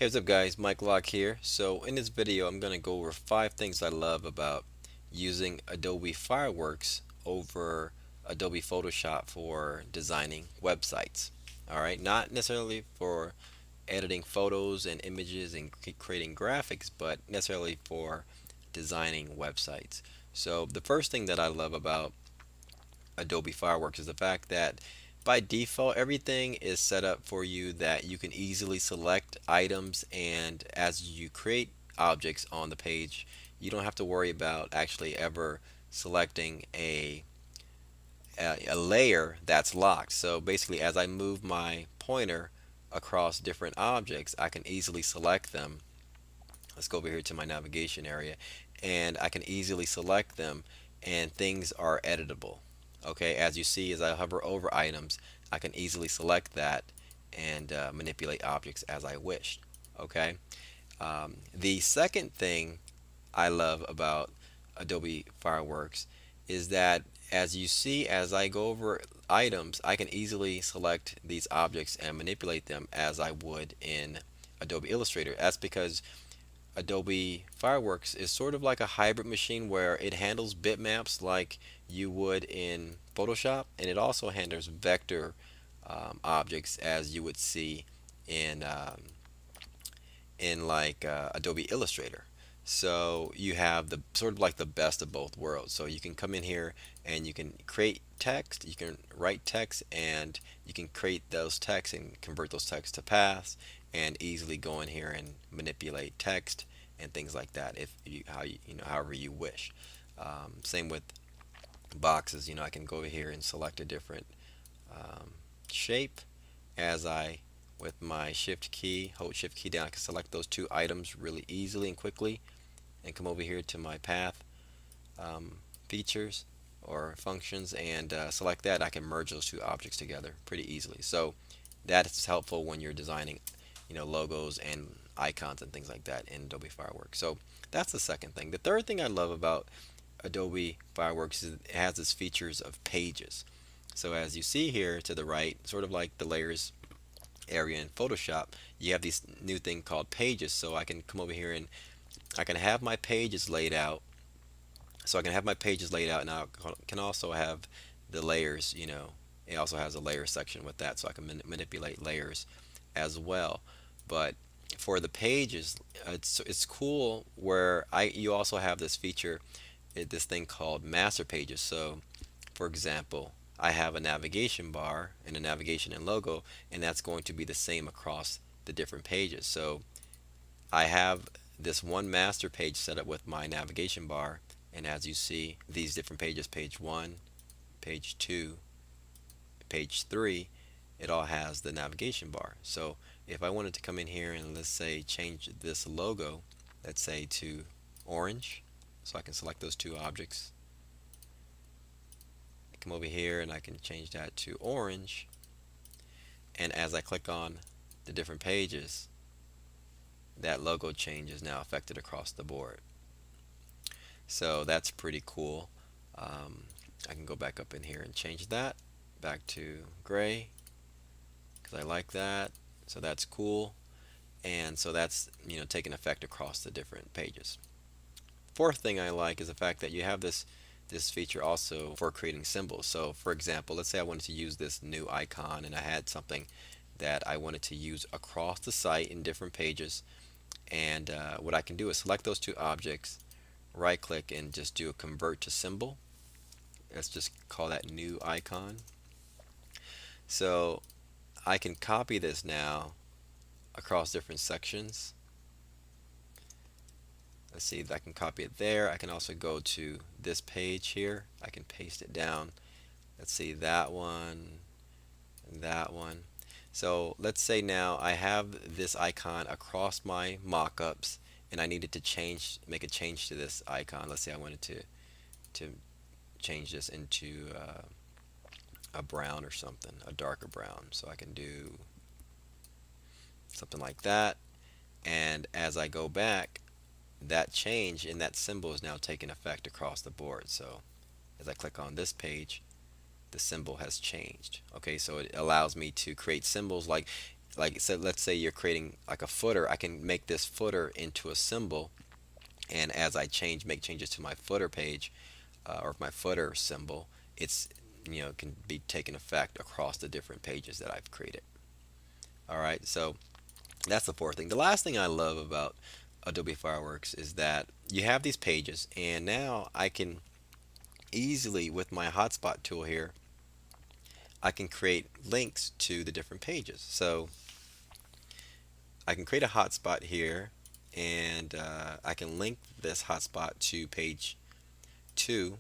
Hey, what's up guys? Mike Locke here. So in this video I'm going to go over 5 things I love about using Adobe Fireworks over Adobe Photoshop for designing websites. Alright, not necessarily for editing photos and images and creating graphics, but necessarily for designing websites. So the first thing that I love about Adobe Fireworks is the fact that by default everything is set up for you that you can easily select items, and as you create objects on the page you don't have to worry about actually ever selecting a layer that's locked. So basically as I move my pointer across different objects I can easily select them. Let's go over here to my navigation area and I can easily select them and things are editable. Okay, as you see, as I hover over items, I can easily select that and manipulate objects as I wish. Okay, the second thing I love about Adobe Fireworks is that as you see, as I go over items, I can easily select these objects and manipulate them as I would in Adobe Illustrator. That's because Adobe Fireworks is sort of like a hybrid machine where it handles bitmaps like you would in Photoshop, and it also handles vector objects as you would see in Adobe Illustrator. So you have the sort of like the best of both worlds. So you can come in here and you can create text, you can write text, and you can create those texts and convert those texts to paths, and easily go in here and manipulate text and things like that if you however you wish. Same with boxes. I can go over here and select a different um, shape as I with my shift key, hold shift key down, I can select those two items really easily and quickly and come over here to my path um, features or functions and select that. I can merge those two objects together pretty easily. So that's helpful when you're designing logos and icons and things like that in Adobe Fireworks. So that's the second thing. The third thing I love about Adobe Fireworks is it has its features of pages. So as you see here to the right, sort of like the layers area in Photoshop, you have this new thing called pages. So I can come over here and I can have my pages laid out. So I can have my pages laid out, and I can also have the layers. It also has a layer section with that, so I can manipulate layers as well. But for the pages, it's cool where you also have this feature, this thing called master pages. So for example, I have a navigation bar and a navigation and logo, and that's going to be the same across the different pages. So I have this one master page set up with my navigation bar, and as you see, these different pages, page 1, page 2, page 3, it all has the navigation bar. So if I wanted to come in here and let's say change this logo, let's say to orange, so I can select those two objects, come over here and I can change that to orange, and as I click on the different pages, that logo change is now affected across the board. So that's pretty cool. I can go back up in here and change that back to gray because I like that. So that's cool, and so that's taking effect across the different pages. Fourth thing I like is the fact that you have this feature also for creating symbols. So for example, let's say I wanted to use this new icon and I had something that I wanted to use across the site in different pages, and what I can do is select those two objects, right click, and just do a convert to symbol. Let's just call that new icon. So I can copy this now across different sections. Let's see, I can copy it there. I can also go to this page here. I can paste it down. Let's see, that one, and that one. So let's say now I have this icon across my mockups and I needed to make a change to this icon. Let's say I wanted to change this into a brown or something, a darker brown. So I can do something like that. And as I go back, that change in that symbol is now taking effect across the board. So as I click on this page, the symbol has changed. Okay, so it allows me to create symbols like like so let's say you're creating like a footer, I can make this footer into a symbol, and as I make changes to my footer page, or my footer symbol, it's can be taken effect across the different pages that I've created. All right, so that's the fourth thing. The last thing I love about Adobe Fireworks is that you have these pages, and now I can easily, with my hotspot tool here, I can create links to the different pages. So I can create a hotspot here, and I can link this hotspot to page 2.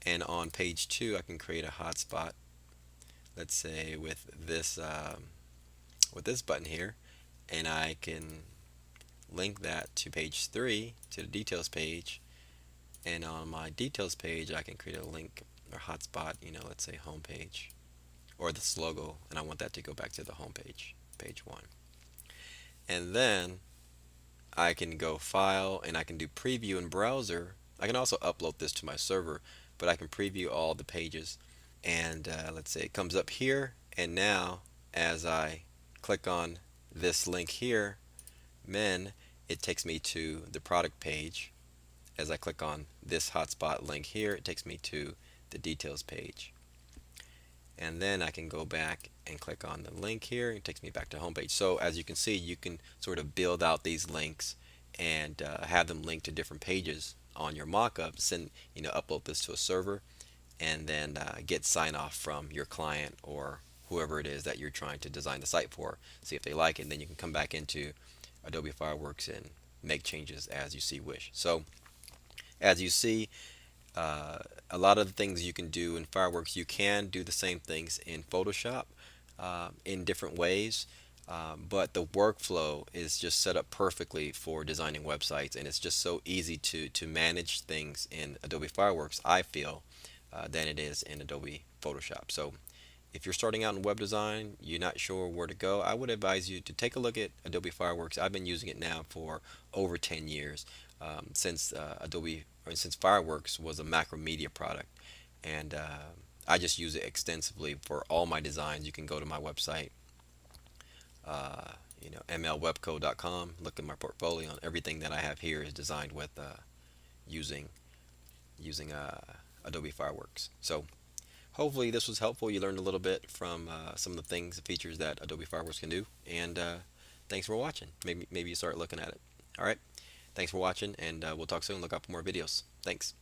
And on page 2, I can create a hotspot, let's say with this button here, and I can link that to page 3, to the details page. And on my details page, I can create a link or hotspot, let's say home page, or this logo, and I want that to go back to the home page, page 1. And then I can go file, and I can do preview in browser. I can also upload this to my server, but I can preview all the pages. And let's say it comes up here, and now as I click on this link here, men, it takes me to the product page. As I click on this hotspot link here, it takes me to the details page. And then I can go back and click on the link here. It takes me back to home page. So as you can see, you can sort of build out these links and have them linked to different pages on your mockup. Send, upload this to a server, and then get sign off from your client or whoever it is that you're trying to design the site for. See if they like it, and then you can come back into Adobe Fireworks and make changes as you see wish. So as you see, a lot of the things you can do in Fireworks, you can do the same things in Photoshop in different ways. But the workflow is just set up perfectly for designing websites, and it's just so easy to manage things in Adobe Fireworks, I feel, than it is in Adobe Photoshop. So if you're starting out in web design, you're not sure where to go, I would advise you to take a look at Adobe Fireworks. I've been using it now for over 10 years, since since Fireworks was a Macromedia product, and I just use it extensively for all my designs. You can go to my website, mlwebco.com. Look at my portfolio, and everything that I have here is designed with using Adobe Fireworks. So hopefully this was helpful. You learned a little bit from some of the things, the features that Adobe Fireworks can do. And thanks for watching. Maybe you start looking at it. All right. Thanks for watching, and we'll talk soon. Look out for more videos. Thanks.